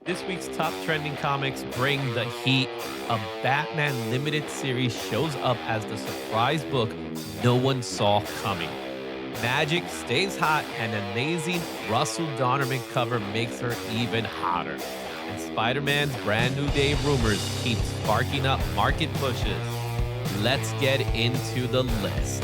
This week's top trending comics bring the heat. A Batman limited series shows up as the surprise book no one saw coming. Magik stays hot, and an amazing Russell Dauterman cover makes her even hotter. And Spider-Man's brand new day rumors keep sparking up market pushes. Let's get into the list.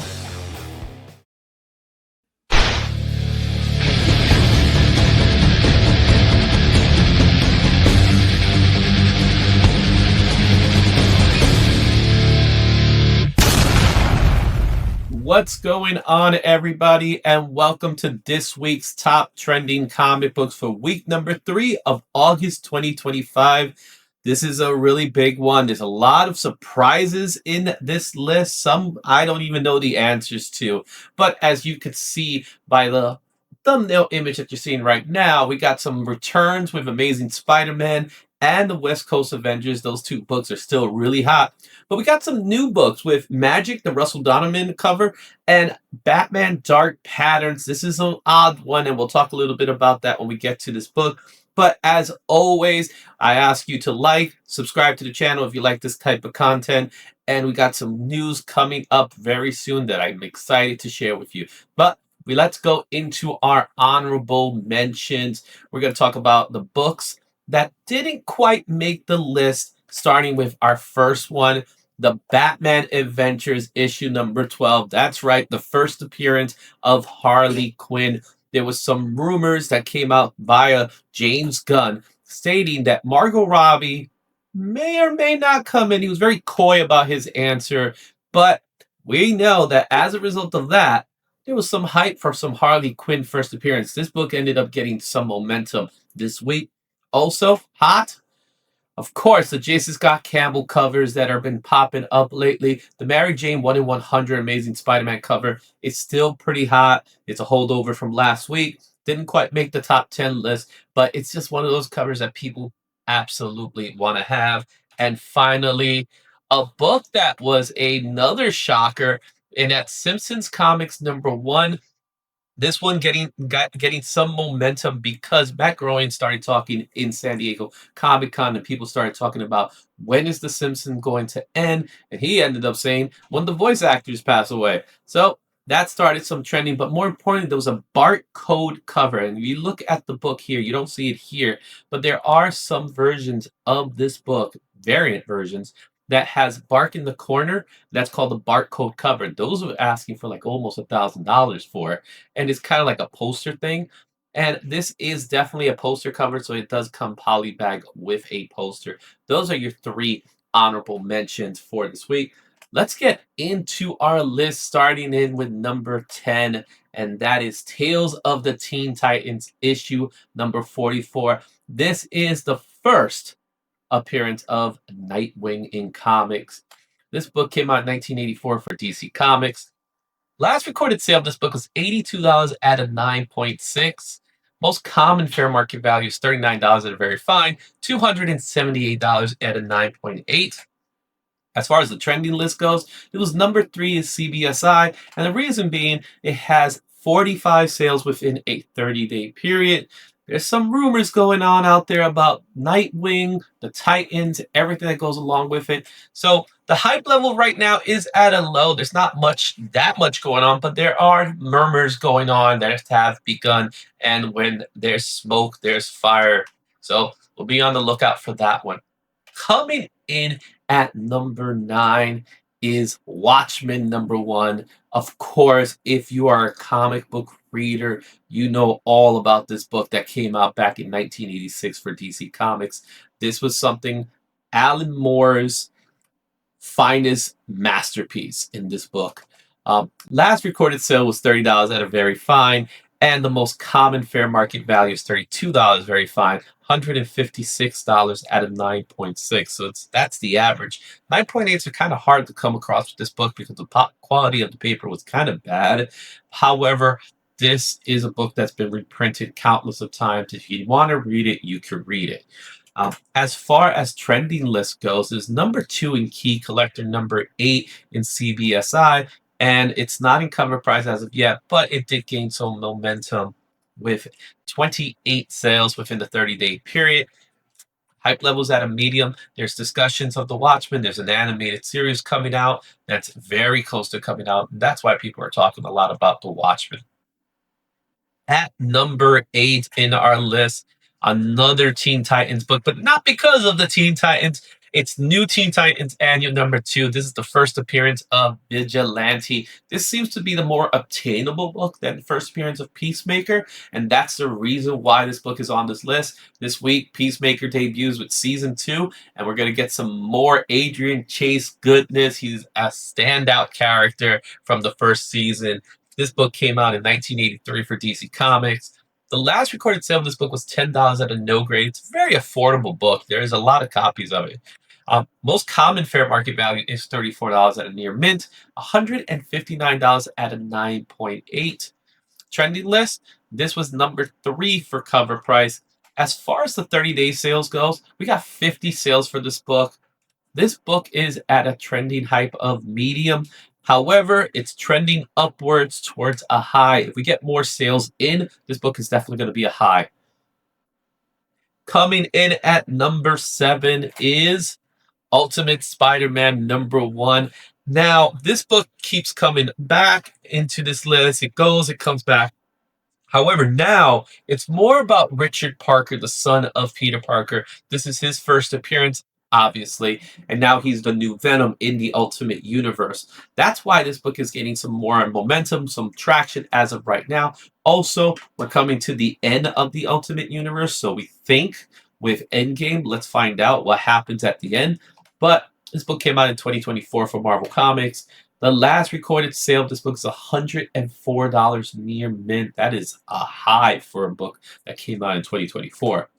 What's going on, everybody, and welcome to this week's top trending comic books for week number 3 of August 2025. This is a really big one. There's a lot of surprises in this list. Some I don't even know the answers to. But as you can see by the thumbnail image that you're seeing right now, we got some returns with Amazing Spider-Man and the West Coast Avengers. Those two books are still really hot. But we got some new books with Magik, the Russell Dauterman cover, and Batman Dark Patterns. This is an odd one, and we'll talk a little bit about that when we get to this book. But as always, I ask you to like, subscribe to the channel if you like this type of content. And we got some news coming up very soon that I'm excited to share with you. But let's go into our honorable mentions. We're going to talk about the books that didn't quite make the list, starting with our first one, the Batman Adventures issue number 12. That's right, the first appearance of Harley Quinn. There was some rumors that came out via James Gunn stating that Margot Robbie may or may not come in. He was very coy about his answer, but we know that as a result of that, there was some hype for some Harley Quinn first appearance. This book ended up getting some momentum this week. Also, hot, of course, the Jason Scott Campbell covers that have been popping up lately. The Mary Jane 1 in 100 Amazing Spider-Man cover is still pretty hot. It's a holdover from last week. Didn't quite make the top 10 list, but it's just one of those covers that people absolutely want to have. And finally, a book that was another shocker, and that's Simpsons Comics number 1. This one getting some momentum because Matt Groening started talking in San Diego Comic Con, and people started talking about when is The Simpsons going to end, and he ended up saying when the voice actors pass away. So that started some trending, but more importantly, there was a barcode cover, and if you look at the book here, you don't see it here, but there are some versions of this book, variant versions, that has Bark in the corner. That's called the barcode cover. Those were asking for like almost $1,000 for it, and it's kind of like a poster thing. And this is definitely a poster cover, so it does come polybag with a poster. Those are your 3 honorable mentions for this week. Let's get into our list, starting in with number 10, and that is Tales of the Teen Titans issue number 44. This is the first appearance of Nightwing in comics. This book came out in 1984 for DC Comics. Last recorded sale of this book was $82 at a 9.6. Most common fair market value is $39 at a very fine, $278 at a 9.8. As far as the trending list goes, it was number 3 is CBSI, and the reason being it has 45 sales within a 30-day period. There's some rumors going on out there about Nightwing, the Titans, everything that goes along with it. So the hype level right now is at a low. There's not that much going on, but there are murmurs going on that have begun. And when there's smoke, there's fire. So we'll be on the lookout for that one. Coming in at number 9 is Watchmen number 1. Of course, if you are a comic book reader, you know all about this book that came out back in 1986 for DC Comics. This was something Alan Moore's finest masterpiece in this book. Last recorded sale was $30 at a very fine, and the most common fair market value is $32 very fine, $156 at a 9.6. So that's the average. 9.8s are kind of hard to come across with this book because the quality of the paper was kind of bad. However, this is a book that's been reprinted countless of times. If you want to read it, you can read it. As far as trending list goes, is number 2 in Key Collector, number 8 in CBSI, and it's not in cover price as of yet, but it did gain some momentum with 28 sales within the 30-day period. Hype levels at a medium. There's discussions of The Watchmen. There's an animated series coming out that's very close to coming out. And that's why people are talking a lot about The Watchmen. At number 8 in our list, another Teen Titans book, but not because of the Teen Titans. It's New Teen Titans Annual number 2. This is the first appearance of Vigilante. This seems to be the more obtainable book than the first appearance of Peacemaker, and that's the reason why this book is on this list. This week, Peacemaker debuts with season 2, and we're going to get some more Adrian Chase goodness. He's a standout character from the first season. This book came out in 1983 for DC Comics. The last recorded sale of this book was $10 at a no grade. It's a very affordable book. There's a lot of copies of it. Most common fair market value is $34 at a near mint, $159 at a 9.8. Trending list, this was number 3 for cover price. As far as the 30-day sales goes, we got 50 sales for this book. This book is at a trending hype of medium. However, it's trending upwards towards a high. If we get more sales in, this book is definitely going to be a high. Coming in at number 7 is Ultimate Spider-Man number 1. Now, this book keeps coming back into this list. It goes, it comes back. However, now it's more about Richard Parker, the son of Peter Parker. This is his first appearance, obviously, and now he's the new Venom in the Ultimate Universe. That's why this book is getting some more momentum, some traction as of right now. Also, we're coming to the end of the Ultimate Universe, so we think with Endgame, let's find out what happens at the end. But this book came out in 2024 for Marvel Comics. The last recorded sale of this book is $104 near mint. That is a high for a book that came out in 2024.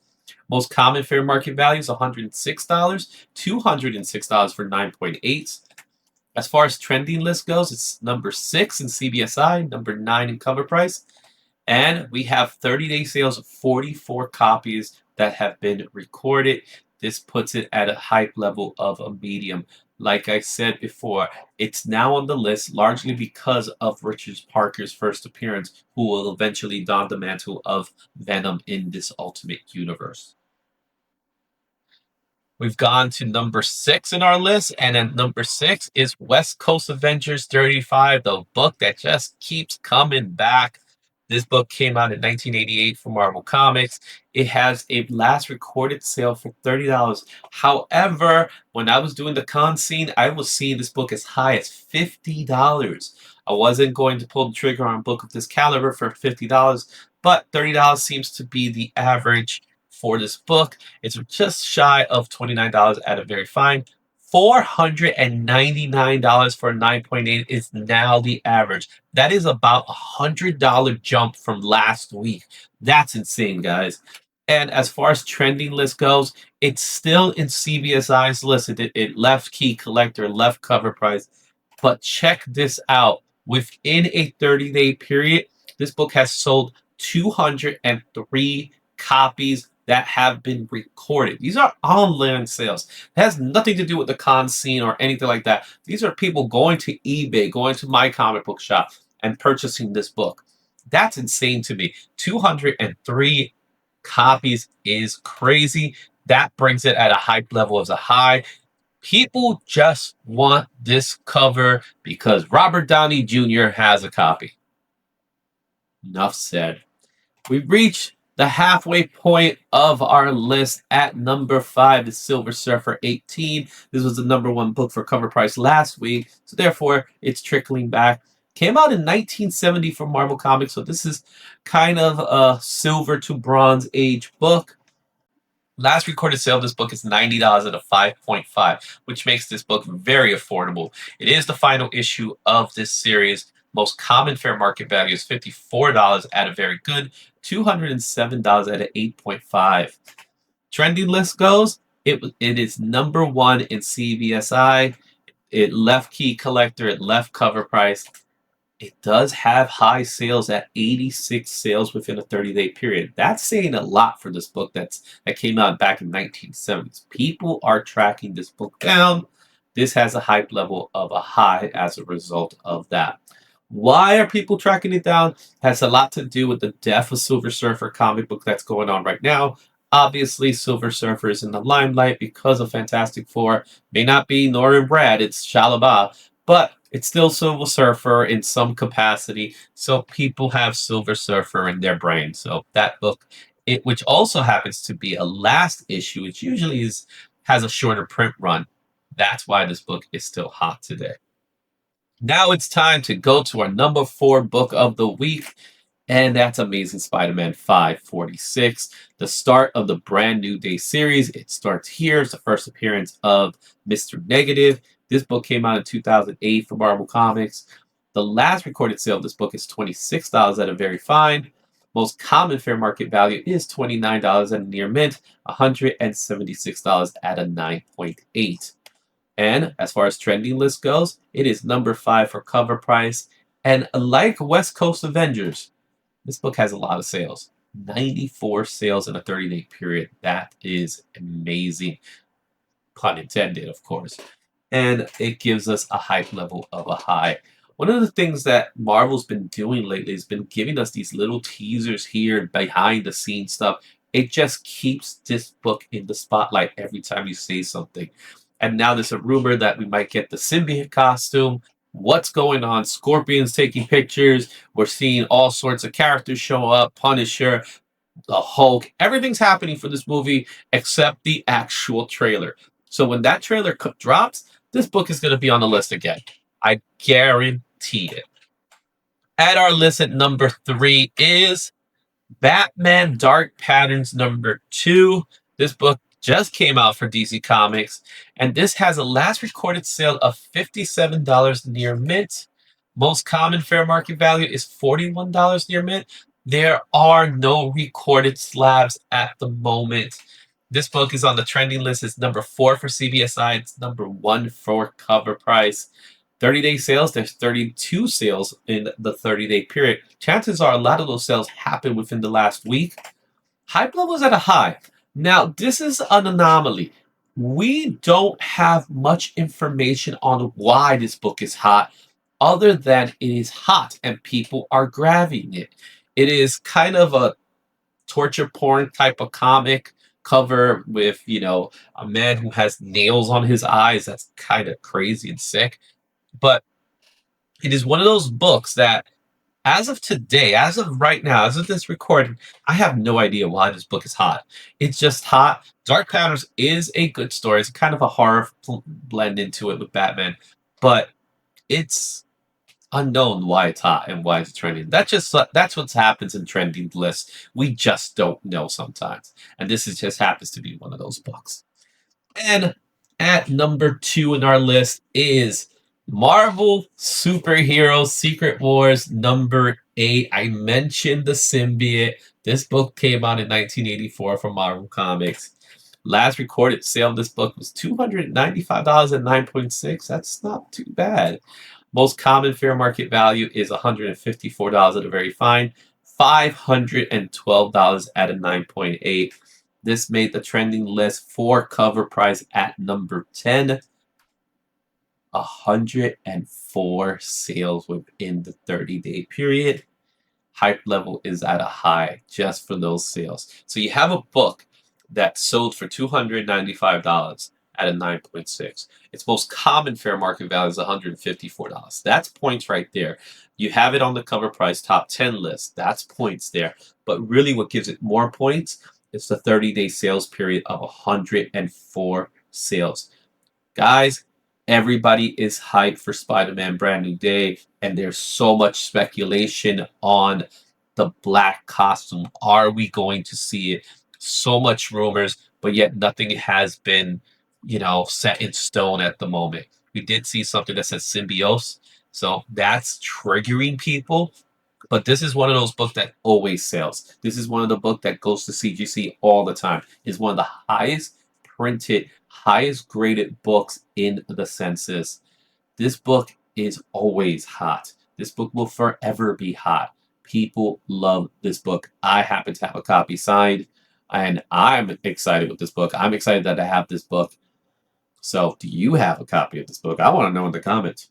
Most common fair market value is $106, $206 for 9.8. As far as trending list goes, it's number 6 in CBSI, number 9 in cover price. And we have 30-day sales of 44 copies that have been recorded. This puts it at a hype level of a medium. Like I said before, it's now on the list largely because of Richard Parker's first appearance, who will eventually don the mantle of Venom in this Ultimate Universe. We've gone to number 6 in our list, and at number 6 is West Coast Avengers 35, the book that just keeps coming back. This book came out in 1988 for Marvel Comics. It has a last recorded sale for $30. However, when I was doing the con scene, I was seeing this book as high as $50. I wasn't going to pull the trigger on a book of this caliber for $50, but $30 seems to be the average for this book. It's just shy of $29 at a very fine. $499 for a 9.8 is now the average. That is about a $100 jump from last week. That's insane, guys. And as far as trending list goes, it's still in CBSI's list. It left key collector, left cover price. But check this out. Within a 30-day period, this book has sold 203 copies that have been recorded. These are online sales. It has nothing to do with the con scene or anything like that. These are people going to eBay, going to my comic book shop, and purchasing this book. That's insane to me. 203 copies is crazy. That brings it at a hype level as a high. People just want this cover because Robert Downey Jr. has a copy. Enough said. We've reached the halfway point of our list. At number 5 is Silver Surfer 18. This was the number 1 book for cover price last week, so therefore it's trickling back. Came out in 1970 for Marvel Comics, so this is kind of a silver to bronze age book. Last recorded sale of this book is $90 at a 5.5, which makes this book very affordable. It is the final issue of this series. Most common fair market value is $54 at a very good, $207 at an 8.5. Trending list goes, it is number 1 in CBSI. It left key collector, it left cover price. It does have high sales at 86 sales within a 30-day period. That's saying a lot for this book that came out back in 1970s. People are tracking this book down. This has a hype level of a high as a result of that. Why are people tracking it down? Has a lot to do with the death of Silver Surfer comic book that's going on right now. Obviously, Silver Surfer is in the limelight because of Fantastic Four. May not be Norman Brad, it's Shalaba, but it's still Silver Surfer in some capacity. So people have Silver Surfer in their brain. So that book, which also happens to be a last issue, which usually has a shorter print run. That's why this book is still hot today. Now it's time to go to our number 4 book of the week, and that's Amazing Spider-Man 546, the start of the brand new day series. It starts here. It's the first appearance of Mr. Negative. This book came out in 2008 for Marvel Comics. The last recorded sale of this book is $26 at a very fine. Most common fair market value is $29 at a near mint, $176 at a 9.8. And as far as trending list goes, it is number 5 for cover price. And like West Coast Avengers, this book has a lot of sales. 94 sales in a 30-day period. That is amazing. Pun intended, of course. And it gives us a hype level of a high. One of the things that Marvel's been doing lately has been giving us these little teasers here, behind the scenes stuff. It just keeps this book in the spotlight every time you say something. And now there's a rumor that we might get the symbiote costume. What's going on? Scorpion's taking pictures. We're seeing all sorts of characters show up. Punisher, the Hulk. Everything's happening for this movie except the actual trailer. So when that trailer drops, this book is going to be on the list again. I guarantee it. At our list at number 3 is Batman Dark Patterns number 2. This book just came out for DC Comics, and this has a last recorded sale of $57 near mint. Most common fair market value is $41 near mint. There are no recorded slabs at the moment. This book is on the trending list. It's number 4 for CBSI. It's number 1 for cover price. 30-day sales, there's 32 sales in the 30-day period. Chances are a lot of those sales happen within the last week. Hype level is at a high. Now, this is an anomaly. We don't have much information on why this book is hot, other than it is hot and people are grabbing it. It is kind of a torture porn type of comic cover with, a man who has nails on his eyes. That's kind of crazy and sick. But it is one of those books that, as of today, as of right now, as of this recording, I have no idea why this book is hot. It's just hot. Dark Patterns is a good story. It's kind of a horror blend into it with Batman, but it's unknown why it's hot and why it's trending. That's what happens in trending lists. We just don't know sometimes, and this just happens to be one of those books. And at number 2 in our list is Marvel Superhero Secret Wars number 8. I mentioned the symbiote. This book came out in 1984 from Marvel Comics. Last recorded sale of this book was $295 at 9.6. That's not too bad. Most common fair market value is $154 at a very fine, $512 at a 9.8. This made the trending list for cover price at number 10. 104 sales within the 30-day period. Hype level is at a high just for those sales. So you have a book that sold for $295 at a 9.6. Its most common fair market value is $154. That's points right there. You have it on the cover price top 10 list. That's points there. But really what gives it more points is the 30-day sales period of 104 sales. Guys, everybody is hyped for Spider-Man Brand New Day, and there's so much speculation on the black costume. Are we going to see it? So much rumors, but yet nothing has been, set in stone at the moment. We did see something that says symbiosis, so that's triggering people. But this is one of those books that always sells. This is one of the books that goes to CGC all the time. It's one of the highest printed, highest graded books in the census. This book is always hot. This book will forever be hot. People love this book. I happen to have a copy signed, and I'm excited with this book. I'm excited that I have this book. So, do you have a copy of this book? I want to know in the comments.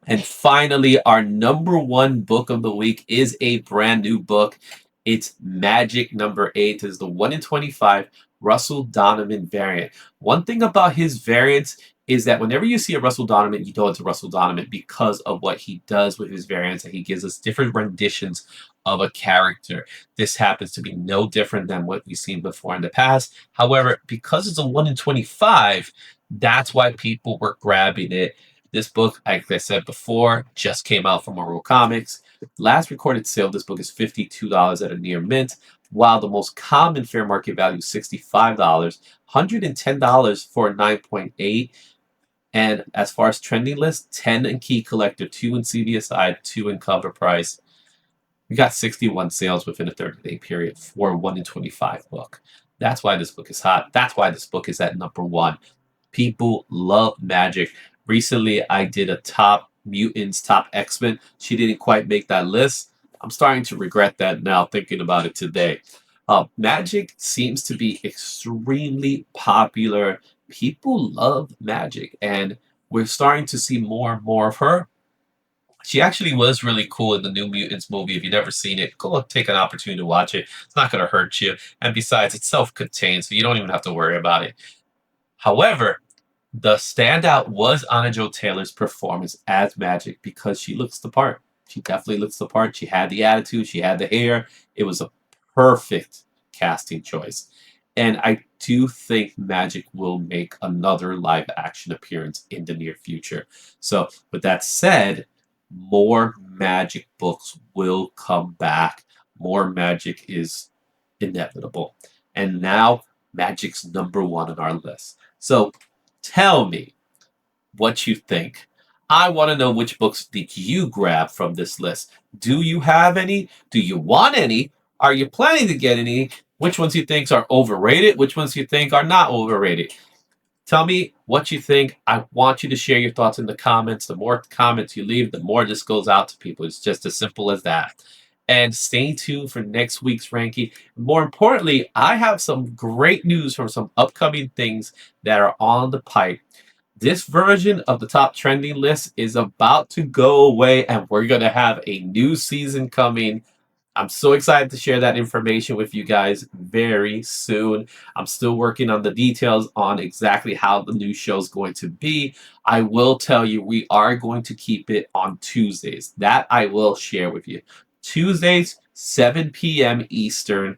And finally, our number 1 book of the week is a brand new book. It's Magik number 8. Is the 1 in 25 Russell Dauterman variant. One thing about his variants is that whenever you see a Russell Dauterman, you know it's a Russell Dauterman because of what he does with his variants, and he gives us different renditions of a character. This happens to be no different than what we've seen before in the past. However, because it's a 1 in 25, that's why people were grabbing it. This book, like I said before, just came out from Marvel Comics. Last recorded sale of this book is $52 at a near mint, while the most common fair market value is $65, $110 for a 9.8. And as far as trending list, 10 in Key Collector, 2 in CVSI, 2 in Cover Price. We got 61 sales within a 30-day period for a 1 in 25 book. That's why this book is hot. That's why this book is at number 1. People love Magik. Recently, I did a top mutants, top X-Men. She didn't quite make that list. I'm starting to regret that now, thinking about it today. Magik seems to be extremely popular. People love Magik, and we're starting to see more and more of her. She actually was really cool in the New Mutants movie. If you've never seen it, go take an opportunity to watch it. It's not going to hurt you. And besides, it's self-contained, so you don't even have to worry about it. However, the standout was Anna Jo Taylor's performance as Magik because she looks the part. She definitely looks the part. She had the attitude. She had the hair. It was a perfect casting choice. And I do think Magik will make another live action appearance in the near future. So with that said, more Magik books will come back. More Magik is inevitable. And now Magik's number 1 on our list. So tell me what you think. I want to know which books did you grab from this list. Do you have any? Do you want any? Are you planning to get any? Which ones you think are overrated? Which ones you think are not overrated? Tell me what you think. I want you to share your thoughts in the comments. The more comments you leave, the more this goes out to people. It's just as simple as that. And stay tuned for next week's ranking. More importantly, I have some great news from some upcoming things that are on the pipe. This version of the top trending list is about to go away, and we're going to have a new season coming. I'm so excited to share that information with you guys very soon. I'm still working on the details on exactly how the new show is going to be. I will tell you, we are going to keep it on Tuesdays. That I will share with you. Tuesdays, 7 p.m. Eastern.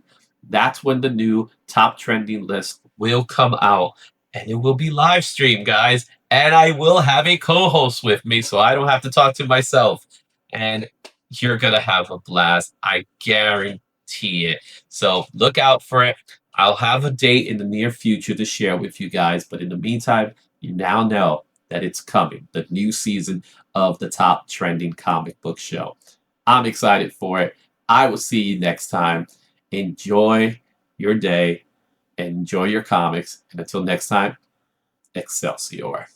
That's when the new top trending list will come out. And it will be live streamed, guys. And I will have a co-host with me, so I don't have to talk to myself. And you're going to have a blast. I guarantee it. So look out for it. I'll have a date in the near future to share with you guys. But in the meantime, you now know that it's coming. The new season of the top trending comic book show. I'm excited for it. I will see you next time. Enjoy your day. Enjoy your comics. And until next time, Excelsior.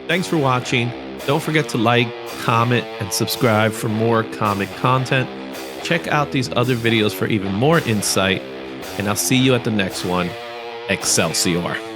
Thanks for watching. Don't forget to like, comment, and subscribe for more comic content. Check out these other videos for even more insight, and I'll see you at the next one. Excelsior.